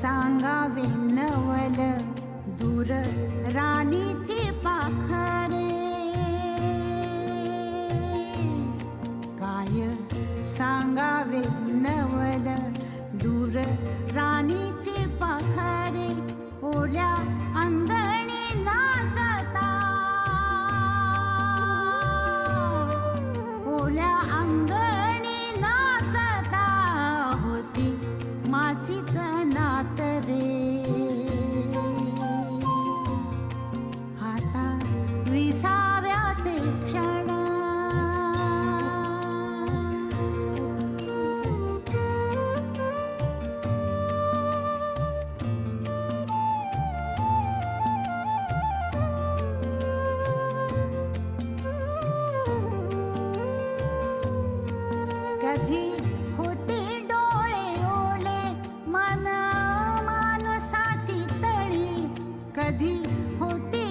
सांगावे नवल दूर राणीची पाखरे. काय सांगावे नवल दूर राणीची पाखरे. ओल्या अंगणी नाचता, ओल्या अंगणी नाचता होती माझीच नात रे. आता विसाव्याचे क्षण कधी होते डोळे ओले मन मानसाची तळी. कधी होते